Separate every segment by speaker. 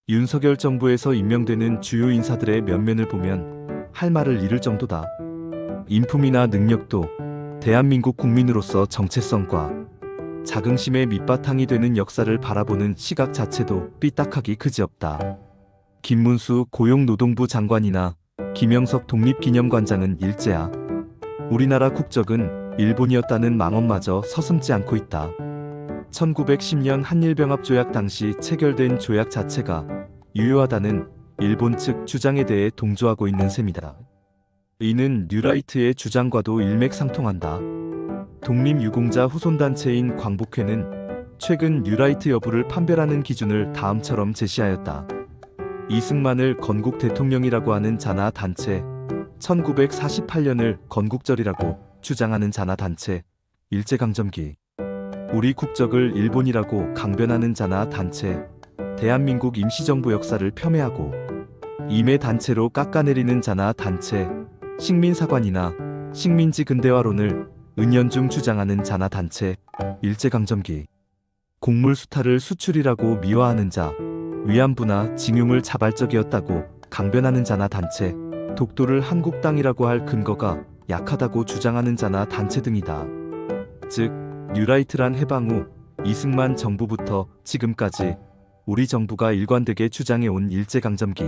Speaker 1: 윤석열 정부에서 임명되는 주요 인사들의 면면을 보면 할 말을 잃을 정도다. 인품이나 능력도 대한민국 국민으로서 정체성과 자긍심의 밑바탕이 되는 역사를 바라보는 시각 자체도 삐딱하기 그지없다. 김문수 고용노동부 장관이나 김영석 독립기념관장은 일제야. 우리나라 국적은 일본이었다는 망언마저 서슴지 않고 있다. 1910년 한일병합조약 당시 체결된 조약 자체가 유효하다는 일본 측 주장에 대해 동조하고 있는 셈이다. 이는 뉴라이트의 주장과도 일맥상통한다. 독립유공자 후손단체인 광복회는 최근 뉴라이트 여부를 판별하는 기준을 다음처럼 제시하였다. 이승만을 건국 대통령이라고 하는 잔하단체, 1948년을 건국절이라고 주장하는 잔하단체, 일제강점기, 우리 국적을 일본이라고 강변하는 잔하단체, 대한민국 임시정부 역사를 폄훼하고 임해단체로 깎아내리는 잔하단체, 식민사관이나 식민지 근대화론을 은연중 주장하는 잔하단체, 일제강점기, 곡물수탈을 수출이라고 미화하는 자, 위안부나 징용을 자발적이었다고 강변하는 잔하단체, 독도를 한국 땅이라고 할 근거가 약하다고 주장하는 잔하단체 등이다. 즉, 뉴라이트란 해방 후 이승만 정부부터 지금까지 우리 정부가 일관되게 주장해온 일제강점기,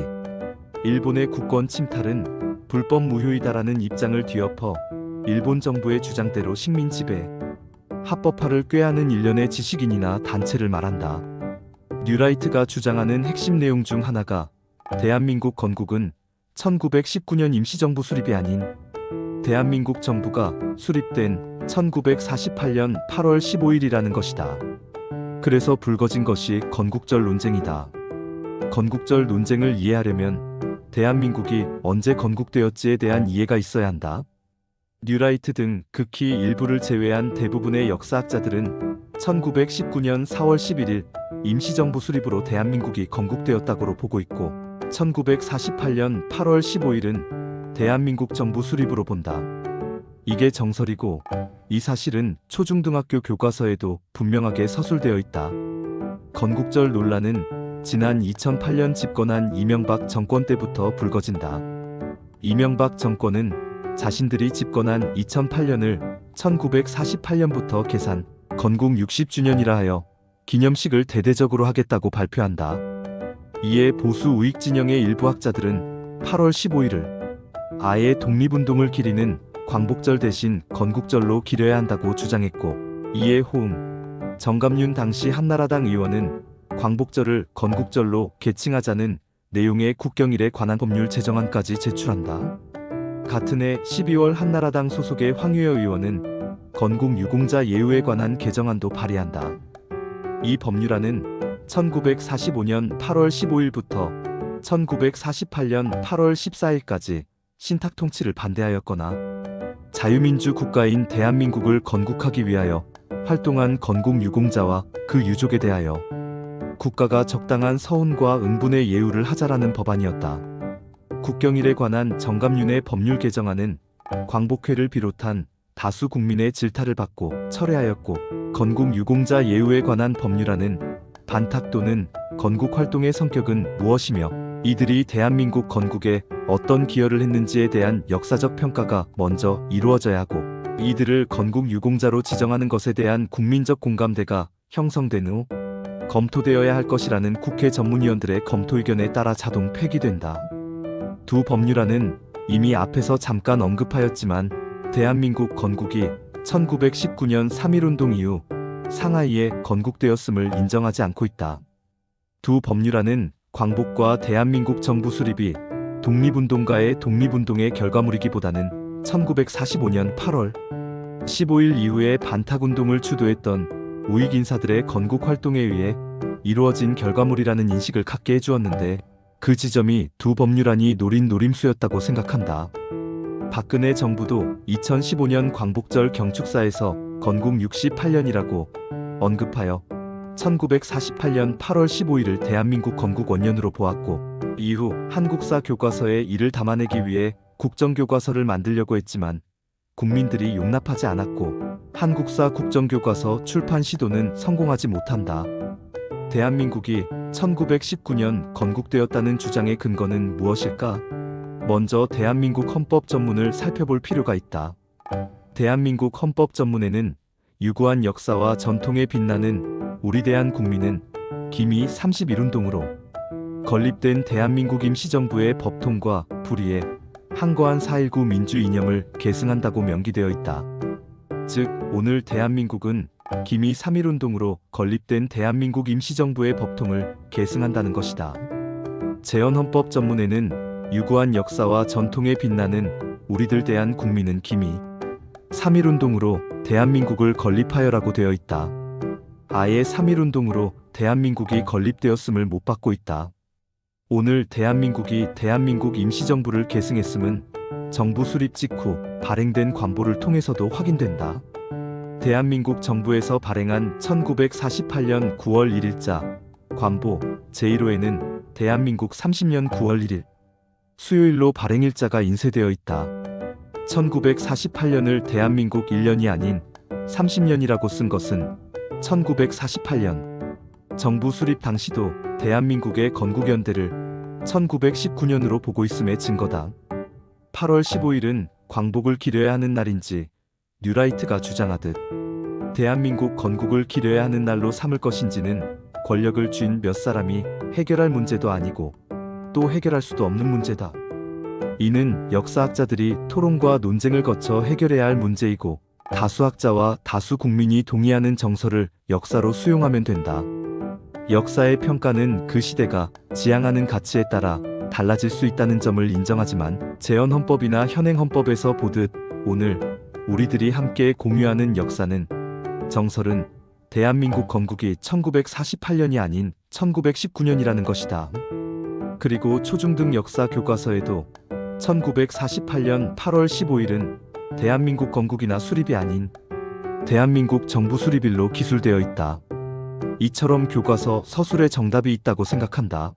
Speaker 1: 일본의 국권 침탈은 불법 무효이다라는 입장을 뒤엎어 일본 정부의 주장대로 식민 지배, 합법화를 꾀하는 일련의 지식인이나 단체를 말한다. 뉴라이트가 주장하는 핵심 내용 중 하나가 대한민국 건국은 1919년 임시정부 수립이 아닌 대한민국 정부가 수립된 1948년 8월 15일이라는 것이다. 그래서 불거진 것이 건국절 논쟁이다. 건국절 논쟁을 이해하려면 대한민국이 언제 건국되었지에 대한 이해가 있어야 한다. 뉴라이트 등 극히 일부를 제외한 대부분의 역사학자들은 1919년 4월 11일 임시정부 수립으로 대한민국이 건국되었다고로 보고 있고 1948년 8월 15일은 대한민국 정부 수립으로 본다. 이게 정설이고 이 사실은 초중등학교 교과서에도 분명하게 서술되어 있다. 건국절 논란은 지난 2008년 집권한 이명박 정권 때부터 불거진다. 이명박 정권은 자신들이 집권한 2008년을 1948년부터 계산, 건국 60주년이라 하여 기념식을 대대적으로 하겠다고 발표한다. 이에 보수 우익 진영의 일부 학자들은 8월 15일을 아예 독립운동을 기리는 광복절 대신 건국절로 기려야 한다고 주장했고, 이에 호응, 정감윤 당시 한나라당 의원은 광복절을 건국절로 계칭하자는 내용의 국경일에 관한 법률 제정안까지 제출한다. 같은 해 12월 한나라당 소속의 황유여 의원은 건국 유공자 예우에 관한 개정안도 발의한다. 이 법률안은 1945년 8월 15일부터 1948년 8월 14일까지 신탁통치를 반대하였거나 자유민주 국가인 대한민국을 건국하기 위하여 활동한 건국 유공자와 그 유족에 대하여 국가가 적당한 서훈과 응분의 예우를 하자라는 법안이었다. 국경일에 관한 정감윤의 법률 개정안은 광복회를 비롯한 다수 국민의 질타를 받고 철회하였고, 건국 유공자 예우에 관한 법률안은 반탁 또는 건국 활동의 성격은 무엇이며 이들이 대한민국 건국에 어떤 기여를 했는지에 대한 역사적 평가가 먼저 이루어져야 하고, 이들을 건국 유공자로 지정하는 것에 대한 국민적 공감대가 형성된 후 검토되어야 할 것이라는 국회 전문위원들의 검토 의견에 따라 자동 폐기된다. 두 법률안은 이미 앞에서 잠깐 언급하였지만 대한민국 건국이 1919년 3.1운동 이후 상하이에 건국되었음을 인정하지 않고 있다. 두 법률안은 광복과 대한민국 정부 수립이 독립운동가의 독립운동의 결과물이기보다는 1945년 8월 15일 이후에 반탁운동을 주도했던 우익 인사들의 건국 활동에 의해 이루어진 결과물이라는 인식을 갖게 해주었는데, 그 지점이 두 법률안이 노린 노림수였다고 생각한다. 박근혜 정부도 2015년 광복절 경축사에서 건국 68년이라고 언급하여 1948년 8월 15일을 대한민국 건국 원년으로 보았고, 이후 한국사 교과서에 이를 담아내기 위해 국정교과서를 만들려고 했지만 국민들이 용납하지 않았고 한국사 국정교과서 출판 시도는 성공하지 못한다. 대한민국이 1919년 건국되었다는 주장의 근거는 무엇일까? 먼저 대한민국 헌법 전문을 살펴볼 필요가 있다. 대한민국 헌법 전문에는 유구한 역사와 전통에 빛나는 우리 대한국민은 기미 31운동으로 건립된 대한민국 임시정부의 법통과 불의에 항거한 4.19 민주 이념을 계승한다고 명기되어 있다. 즉, 오늘 대한민국은 기미 3.1운동으로 건립된 대한민국 임시정부의 법통을 계승한다는 것이다. 재헌헌법 전문에는 유구한 역사와 전통에 빛나는 우리들 대한국민은 기미 3.1운동으로 대한민국을 건립하여라고 되어 있다. 아예 3.1운동으로 대한민국이 건립되었음을 못 받고 있다. 오늘 대한민국이 대한민국 임시정부를 계승했음은 정부 수립 직후 발행된 관보를 통해서도 확인된다. 대한민국 정부에서 발행한 1948년 9월 1일자 관보 제1호에는 대한민국 30년 9월 1일 수요일로 발행일자가 인쇄되어 있다. 1948년을 대한민국 1년이 아닌 30년이라고 쓴 것은 1948년 정부 수립 당시도 대한민국의 건국연대를 1919년으로 보고 있음의 증거다. 8월 15일은 광복을 기려야 하는 날인지 뉴라이트가 주장하듯 대한민국 건국을 기려야 하는 날로 삼을 것인지는 권력을 쥔 몇 사람이 해결할 문제도 아니고 또 해결할 수도 없는 문제다. 이는 역사학자들이 토론과 논쟁을 거쳐 해결해야 할 문제이고 다수학자와 다수 국민이 동의하는 정서를 역사로 수용하면 된다. 역사의 평가는 그 시대가 지향하는 가치에 따라 달라질 수 있다는 점을 인정하지만 재헌헌법이나 현행헌법에서 보듯 오늘 우리들이 함께 공유하는 역사는 정설은 대한민국 건국이 1948년이 아닌 1919년이라는 것이다. 그리고 초중등 역사 교과서에도 1948년 8월 15일은 대한민국 건국이나 수립이 아닌 대한민국 정부 수립일로 기술되어 있다. 이처럼 교과서 서술에 정답이 있다고 생각한다.